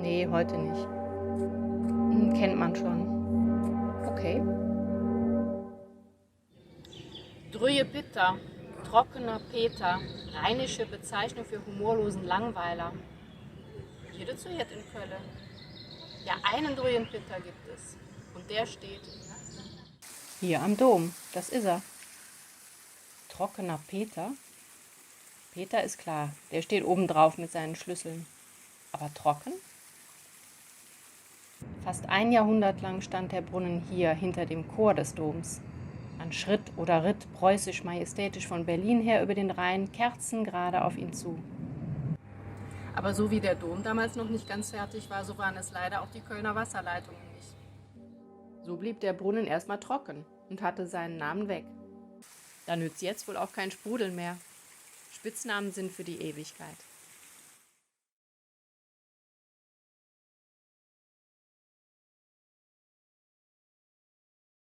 Nee, heute nicht. Kennt man schon. Okay. Drüje Pitter, trockener Peter, rheinische Bezeichnung für humorlosen Langweiler. Hier dazu jetzt in Köln. Ja, einen Drüjen Pitter gibt es. Und der steht. Hier am Dom, das ist er. Trockener Peter? Peter ist klar, der steht oben drauf mit seinen Schlüsseln. Aber trocken? Fast ein Jahrhundert lang stand der Brunnen hier hinter dem Chor des Doms. Man schritt oder ritt preußisch majestätisch von Berlin her über den Rhein, kerzengerade auf ihn zu. Aber so wie der Dom damals noch nicht ganz fertig war, so waren es leider auch die Kölner Wasserleitungen nicht. So blieb der Brunnen erstmal trocken und hatte seinen Namen weg. Da nützt jetzt wohl auch kein Sprudeln mehr. Spitznamen sind für die Ewigkeit.